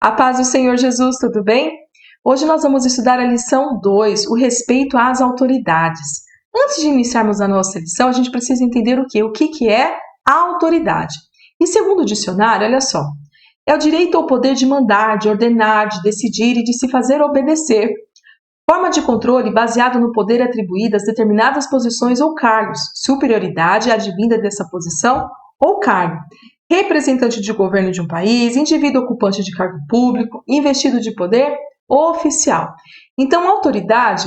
A paz do Senhor Jesus, tudo bem? Hoje nós vamos estudar a lição 2, o respeito às autoridades. Antes de iniciarmos a nossa lição, a gente precisa entender o quê? O que é a autoridade. E segundo o dicionário, olha só, é o direito ou poder de mandar, de ordenar, de decidir e de se fazer obedecer. Forma de controle baseado no poder atribuído às determinadas posições ou cargos, superioridade advinda dessa posição ou cargo. Representante de governo de um país, indivíduo ocupante de cargo público, investido de poder ou oficial. Então, a autoridade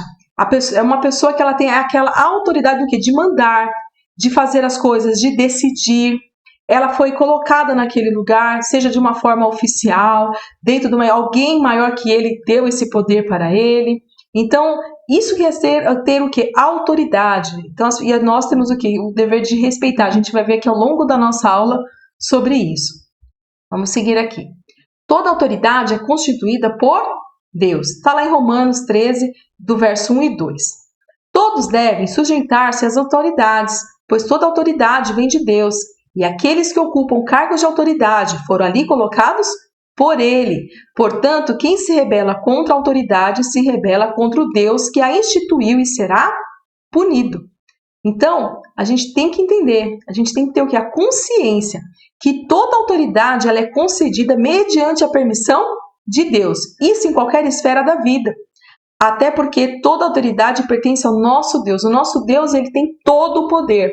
é uma pessoa que ela tem aquela autoridade do quê? De mandar, de fazer as coisas, de decidir. Ela foi colocada naquele lugar, seja de uma forma oficial, dentro de alguém maior que ele deu esse poder para ele. Então, isso que é ter o quê? Autoridade. Então, e nós temos o quê? O dever de respeitar. A gente vai ver aqui ao longo da nossa aula sobre isso. Vamos seguir aqui. Toda autoridade é constituída por Deus. Está lá em Romanos 13, do verso 1 e 2. Todos devem sujeitar-se às autoridades, pois toda autoridade vem de Deus, e aqueles que ocupam cargos de autoridade foram ali colocados por Ele. Portanto, quem se rebela contra a autoridade se rebela contra o Deus que a instituiu e será punido. Então, a gente tem que entender, a gente tem que ter o que? A consciência que toda autoridade ela é concedida mediante a permissão de Deus. Isso em qualquer esfera da vida. Até porque toda autoridade pertence ao nosso Deus. O nosso Deus ele tem todo o poder.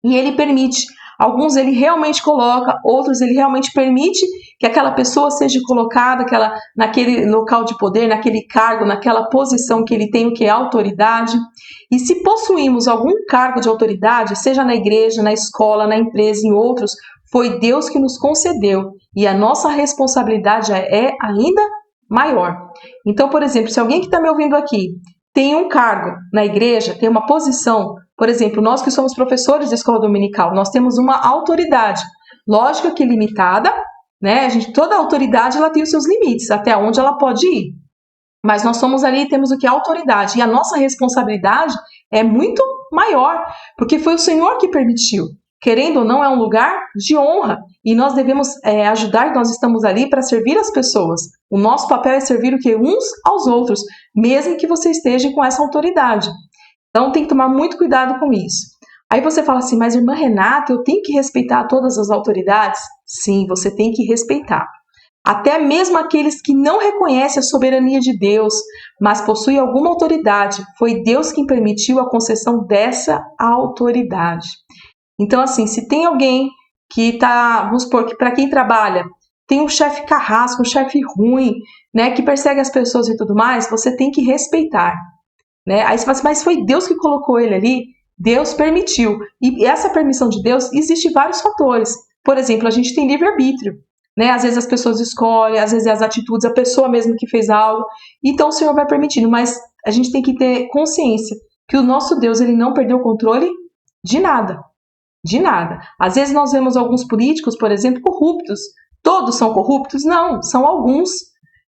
E ele permite. Alguns ele realmente coloca, outros ele realmente permite que aquela pessoa seja colocada naquele local de poder, naquele cargo, naquela posição que ele tem o que é autoridade. E se possuímos algum cargo de autoridade, seja na igreja, na escola, na empresa, em outros, foi Deus que nos concedeu. E a nossa responsabilidade é ainda maior. Então, por exemplo, se alguém que está me ouvindo aqui tem um cargo na igreja, tem uma posição, por exemplo, nós que somos professores de escola dominical, nós temos uma autoridade, lógico que limitada, né? Toda autoridade ela tem os seus limites, até onde ela pode ir. Mas nós somos ali e temos o que é autoridade, e a nossa responsabilidade é muito maior, porque foi o Senhor que permitiu. Querendo ou não, é um lugar de honra, e nós devemos ajudar, nós estamos ali para servir as pessoas. O nosso papel é servir o que? Uns aos outros, mesmo que você esteja com essa autoridade. Então, tem que tomar muito cuidado com isso. Aí você fala assim, mas irmã Renata, eu tenho que respeitar todas as autoridades? Sim, você tem que respeitar. Até mesmo aqueles que não reconhecem a soberania de Deus, mas possuem alguma autoridade, foi Deus quem permitiu a concessão dessa autoridade. Então, assim, se tem alguém que vamos supor que para quem trabalha, tem um chefe carrasco, um chefe ruim, né, que persegue as pessoas e tudo mais, você tem que respeitar. Né? Aí você fala assim, mas foi Deus que colocou ele ali? Deus permitiu. E essa permissão de Deus, existe vários fatores. Por exemplo, a gente tem livre-arbítrio. Né? Às vezes as pessoas escolhem, às vezes as atitudes, a pessoa mesmo que fez algo. Então o Senhor vai permitindo, mas a gente tem que ter consciência que o nosso Deus ele não perdeu o controle de nada. De nada. Às vezes nós vemos alguns políticos, por exemplo, corruptos. Todos são corruptos? Não, são alguns.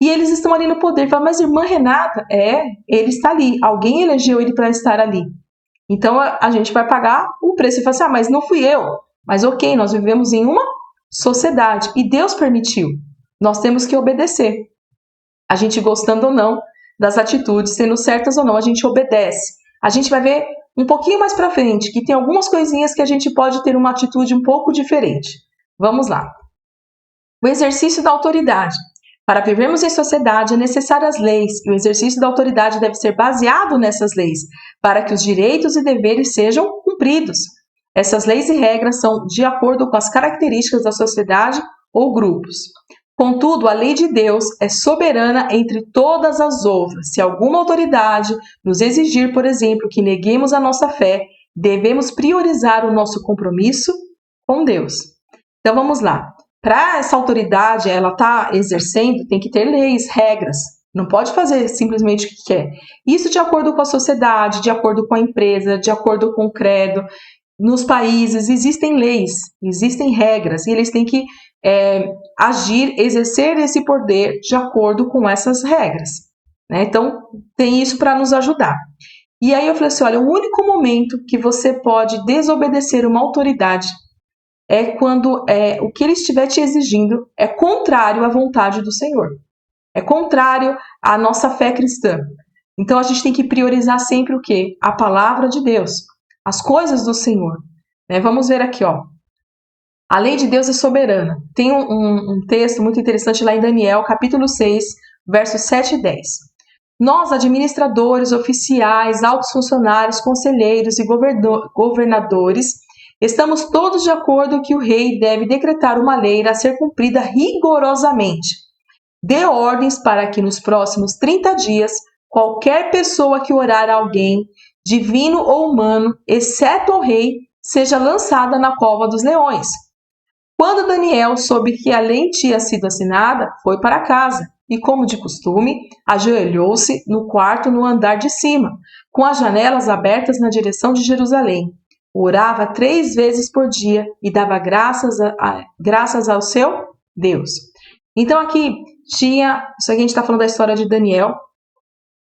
E eles estão ali no poder. Fala, mas irmã Renata, ele está ali. Alguém elegeu ele para estar ali. Então a gente vai pagar o preço. E fala assim, mas não fui eu. Mas ok, nós vivemos em uma sociedade. E Deus permitiu. Nós temos que obedecer. A gente gostando ou não das atitudes, sendo certas ou não, a gente obedece. A gente vai ver um pouquinho mais para frente, que tem algumas coisinhas que a gente pode ter uma atitude um pouco diferente. Vamos lá. O exercício da autoridade. Para vivermos em sociedade, é necessário as leis, e o exercício da autoridade deve ser baseado nessas leis, para que os direitos e deveres sejam cumpridos. Essas leis e regras são de acordo com as características da sociedade ou grupos. Contudo, a lei de Deus é soberana entre todas as outras. Se alguma autoridade nos exigir, por exemplo, que neguemos a nossa fé, devemos priorizar o nosso compromisso com Deus. Então vamos lá. Para essa autoridade ela estar exercendo, tem que ter leis, regras. Não pode fazer simplesmente o que quer. Isso de acordo com a sociedade, de acordo com a empresa, de acordo com o credo. Nos países existem leis, existem regras, e eles têm que agir, exercer esse poder de acordo com essas regras. Né? Então, tem isso para nos ajudar. E aí eu falei assim, olha, o único momento que você pode desobedecer uma autoridade é quando o que ele estiver te exigindo é contrário à vontade do Senhor. É contrário à nossa fé cristã. Então a gente tem que priorizar sempre o quê? A palavra de Deus, as coisas do Senhor. Vamos ver aqui, ó. A lei de Deus é soberana. Tem um texto muito interessante lá em Daniel, capítulo 6, versos 7 e 10. Nós, administradores, oficiais, altos funcionários, conselheiros e governadores, estamos todos de acordo que o rei deve decretar uma lei a ser cumprida rigorosamente. Dê ordens para que nos próximos 30 dias, qualquer pessoa que orar a alguém, divino ou humano, exceto o rei, seja lançada na cova dos leões. Quando Daniel soube que a lei tinha sido assinada, foi para casa e, como de costume, ajoelhou-se no quarto no andar de cima, com as janelas abertas na direção de Jerusalém. Orava 3 vezes por dia e dava graças ao seu Deus. Então aqui tinha, isso aqui a gente está falando da história de Daniel,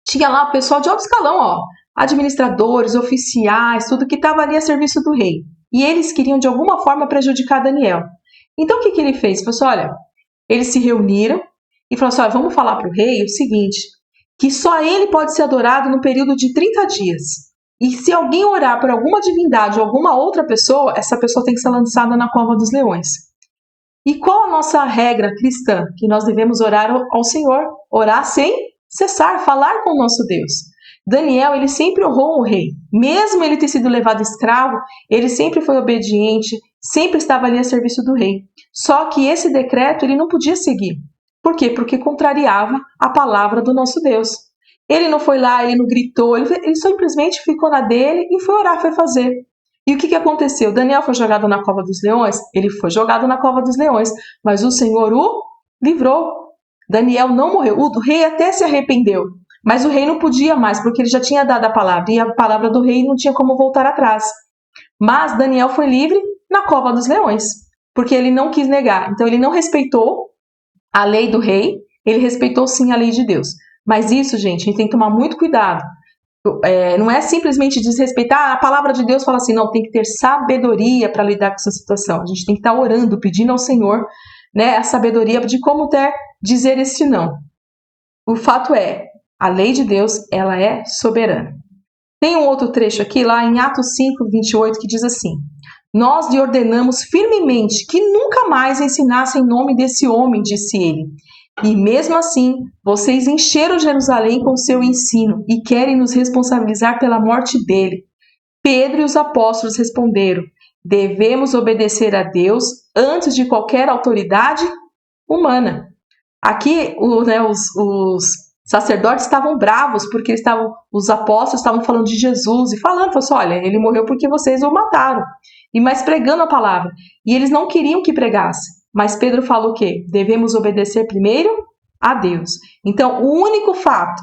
tinha lá o pessoal de alto escalão, ó, administradores, oficiais, tudo que estava ali a serviço do rei. E eles queriam de alguma forma prejudicar Daniel. Então o que ele fez? Falou assim, olha, eles se reuniram e falaram assim, olha, vamos falar para o rei o seguinte, que só ele pode ser adorado no período de 30 dias. E se alguém orar por alguma divindade ou alguma outra pessoa, essa pessoa tem que ser lançada na cova dos leões. E qual a nossa regra cristã? Que nós devemos orar ao Senhor, orar sem cessar, falar com o nosso Deus. Daniel, ele sempre honrou o rei. Mesmo ele ter sido levado escravo, ele sempre foi obediente, sempre estava ali a serviço do rei. Só que esse decreto ele não podia seguir. Por quê? Porque contrariava a palavra do nosso Deus. Ele não foi lá, ele não gritou, ele simplesmente ficou na dele e foi orar, foi fazer. E o que aconteceu? Daniel foi jogado na cova dos leões? Ele foi jogado na cova dos leões, mas o Senhor o livrou. Daniel não morreu. O rei até se arrependeu, mas o rei não podia mais, porque ele já tinha dado a palavra, e a palavra do rei não tinha como voltar atrás. Mas Daniel foi livre na cova dos leões, porque ele não quis negar. Então ele não respeitou a lei do rei, ele respeitou sim a lei de Deus. Mas isso, gente, a gente tem que tomar muito cuidado. Não é simplesmente desrespeitar, a palavra de Deus fala assim, não, tem que ter sabedoria para lidar com essa situação. A gente tem que estar orando, pedindo ao Senhor, a sabedoria de como dizer este não. O fato é, a lei de Deus, ela é soberana. Tem um outro trecho aqui, lá em Atos 5, 28, que diz assim, nós lhe ordenamos firmemente que nunca mais ensinasse em nome desse homem, disse ele. E mesmo assim, vocês encheram Jerusalém com seu ensino e querem nos responsabilizar pela morte dele. Pedro e os apóstolos responderam, devemos obedecer a Deus antes de qualquer autoridade humana. Aqui, os sacerdotes estavam bravos porque os apóstolos estavam falando de Jesus e falando assim, olha, ele morreu porque vocês o mataram. Mas pregando a palavra. E eles não queriam que pregasse. Mas Pedro falou o quê? Devemos obedecer primeiro a Deus. Então, o único fato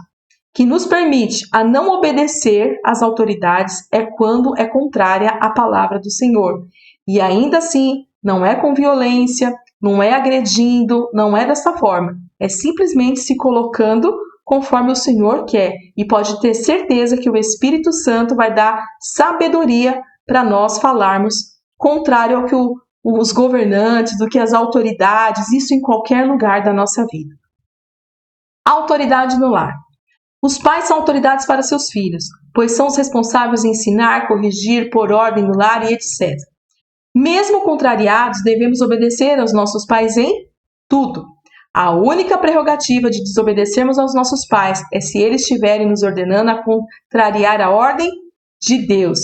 que nos permite a não obedecer às autoridades é quando é contrária à palavra do Senhor. E ainda assim, não é com violência, não é agredindo, não é dessa forma. É simplesmente se colocando conforme o Senhor quer. E pode ter certeza que o Espírito Santo vai dar sabedoria para nós falarmos contrário ao que os governantes, do que as autoridades, isso em qualquer lugar da nossa vida. Autoridade no lar. Os pais são autoridades para seus filhos, pois são os responsáveis em ensinar, corrigir, pôr ordem no lar e etc. Mesmo contrariados, devemos obedecer aos nossos pais em tudo. A única prerrogativa de desobedecermos aos nossos pais é se eles estiverem nos ordenando a contrariar a ordem de Deus.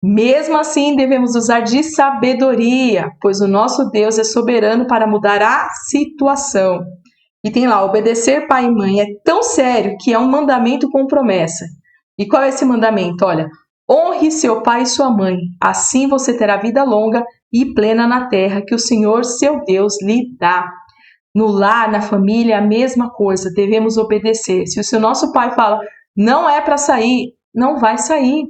Mesmo assim, devemos usar de sabedoria, pois o nosso Deus é soberano para mudar a situação. E tem lá, obedecer pai e mãe é tão sério que é um mandamento com promessa. E qual é esse mandamento? Olha, honre seu pai e sua mãe, assim você terá vida longa e plena na terra que o Senhor, seu Deus, lhe dá. No lar, na família, a mesma coisa, devemos obedecer. Se o nosso pai fala, não é para sair, não vai sair.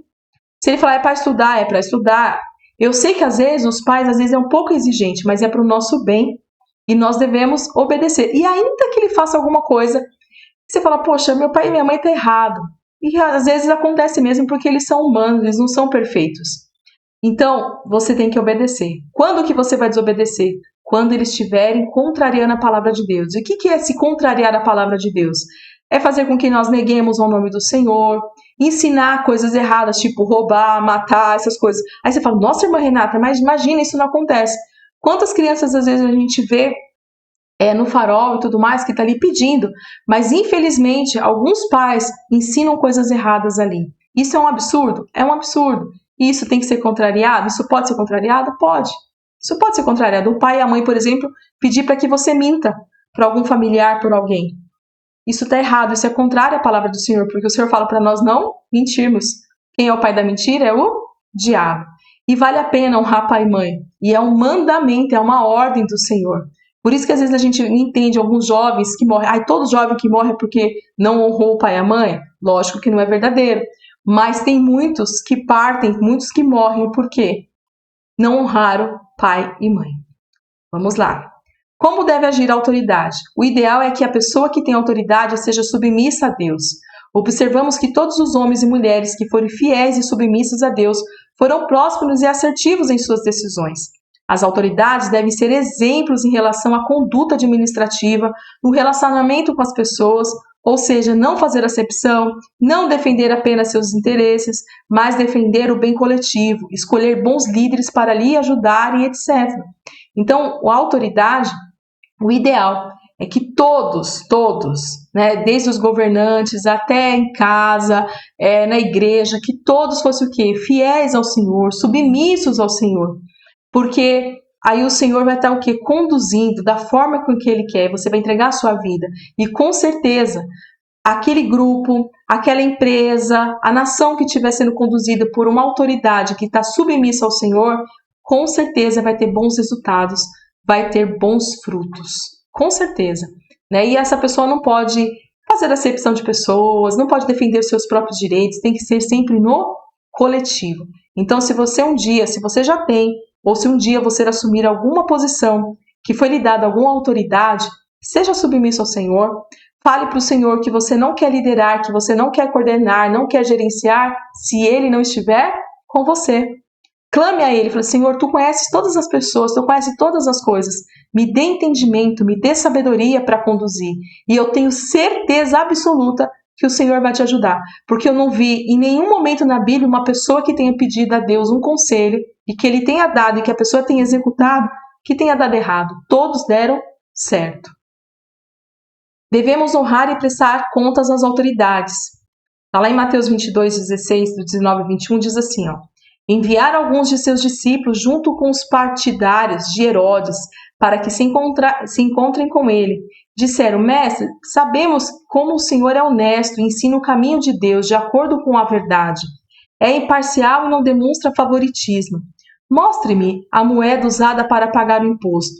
Se ele falar é para estudar, é para estudar. Eu sei que às vezes os pais é um pouco exigente, mas é para o nosso bem e nós devemos obedecer. E ainda que ele faça alguma coisa, você fala, poxa, meu pai e minha mãe estão errados. E às vezes acontece mesmo porque eles são humanos, eles não são perfeitos. Então, você tem que obedecer. Quando que você vai desobedecer? Quando eles estiverem contrariando a palavra de Deus. E o que é se contrariar a palavra de Deus? É fazer com que nós neguemos o nome do Senhor, ensinar coisas erradas, tipo roubar, matar, essas coisas. Aí você fala, nossa, irmã Renata, mas imagina, isso não acontece. Quantas crianças, às vezes, a gente vê no farol e tudo mais, que está ali pedindo, mas infelizmente alguns pais ensinam coisas erradas ali. Isso é um absurdo? É um absurdo. E isso tem que ser contrariado? Isso pode ser contrariado? Pode. Isso pode ser contrariado. O pai e a mãe, por exemplo, pedir para que você minta para algum familiar, por alguém. Isso está errado, isso é contrário à palavra do Senhor, porque o Senhor fala para nós não mentirmos. Quem é o pai da mentira é o diabo. E vale a pena honrar pai e mãe. E é um mandamento, é uma ordem do Senhor. Por isso que às vezes a gente entende alguns jovens que morrem. Ai, todo jovem que morre é porque não honrou o pai e a mãe? Lógico que não é verdadeiro. Mas tem muitos que partem, muitos que morrem por quê? Não honraram pai e mãe. Vamos lá. Como deve agir a autoridade? O ideal é que a pessoa que tem autoridade seja submissa a Deus. Observamos que todos os homens e mulheres que foram fiéis e submissos a Deus foram prósperos e assertivos em suas decisões. As autoridades devem ser exemplos em relação à conduta administrativa, no relacionamento com as pessoas, ou seja, não fazer acepção, não defender apenas seus interesses, mas defender o bem coletivo, escolher bons líderes para lhe ajudar e etc. Então, a autoridade, o ideal é que todos, né, desde os governantes até em casa, na igreja, que todos fossem o quê? Fiéis ao Senhor, submissos ao Senhor. Porque aí o Senhor vai estar o quê? Conduzindo da forma com que Ele quer, você vai entregar a sua vida. E com certeza, aquele grupo, aquela empresa, a nação que estiver sendo conduzida por uma autoridade que está submissa ao Senhor, com certeza vai ter bons resultados, vai ter bons frutos. Com certeza. Né? E essa pessoa não pode fazer acepção de pessoas, não pode defender os seus próprios direitos, tem que ser sempre no coletivo. Então, se você já tem, ou se um dia você assumir alguma posição que foi lhe dada alguma autoridade, seja submisso ao Senhor, fale para o Senhor que você não quer liderar, que você não quer coordenar, não quer gerenciar, se Ele não estiver com você. Clame a Ele, fale, Senhor, Tu conheces todas as pessoas, Tu conheces todas as coisas, me dê entendimento, me dê sabedoria para conduzir, e eu tenho certeza absoluta que o Senhor vai te ajudar, porque eu não vi em nenhum momento na Bíblia uma pessoa que tenha pedido a Deus um conselho e que Ele tenha dado e que a pessoa tenha executado, que tenha dado errado. Todos deram certo. Devemos honrar e prestar contas às autoridades. Está lá em Mateus 22, 16, do 19 e 21, diz assim, ó, enviar alguns de seus discípulos junto com os partidários de Herodes para que se encontrem com ele. Disseram, mestre, sabemos como o Senhor é honesto e ensina o caminho de Deus de acordo com a verdade. É imparcial e não demonstra favoritismo. Mostre-me a moeda usada para pagar o imposto.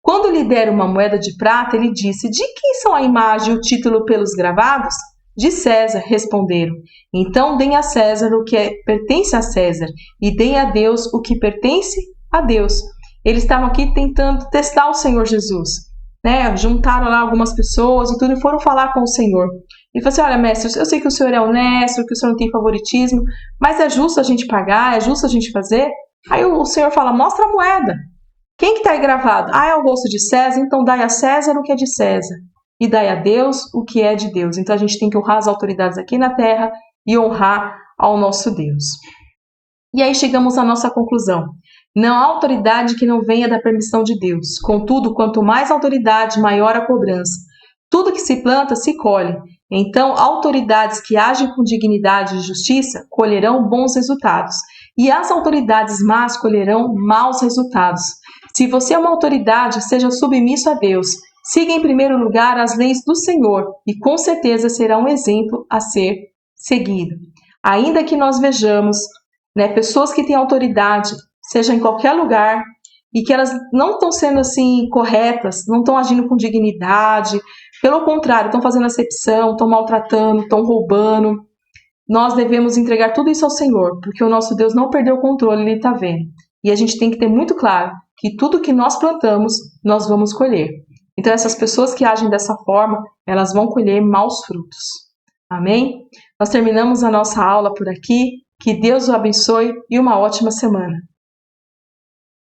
Quando lhe deram uma moeda de prata, ele disse, de quem são a imagem e o título pelos gravados? De César, responderam. Então deem a César o que pertence a César e deem a Deus o que pertence a Deus. Eles estavam aqui tentando testar o Senhor Jesus, né? Juntaram lá algumas pessoas e tudo e foram falar com o Senhor. Ele falou assim, olha mestre, eu sei que o Senhor é honesto, que o Senhor não tem favoritismo, mas é justo a gente pagar, é justo a gente fazer? Aí o Senhor fala, mostra a moeda. Quem que está aí gravado? Ah, é o rosto de César, então dai a César o que é de César. E dai a Deus o que é de Deus. Então a gente tem que honrar as autoridades aqui na terra e honrar ao nosso Deus. E aí chegamos à nossa conclusão. Não há autoridade que não venha da permissão de Deus. Contudo, quanto mais autoridade, maior a cobrança. Tudo que se planta, se colhe. Então, autoridades que agem com dignidade e justiça colherão bons resultados. E as autoridades más colherão maus resultados. Se você é uma autoridade, seja submisso a Deus. Siga em primeiro lugar as leis do Senhor e com certeza será um exemplo a ser seguido. Ainda que nós vejamos, né, pessoas que têm autoridade, seja em qualquer lugar, e que elas não estão sendo assim corretas, não estão agindo com dignidade, pelo contrário, estão fazendo acepção, estão maltratando, estão roubando. Nós devemos entregar tudo isso ao Senhor, porque o nosso Deus não perdeu o controle, Ele está vendo. E a gente tem que ter muito claro que tudo que nós plantamos, nós vamos colher. Então, essas pessoas que agem dessa forma, elas vão colher maus frutos. Amém? Nós terminamos a nossa aula por aqui. Que Deus o abençoe e uma ótima semana.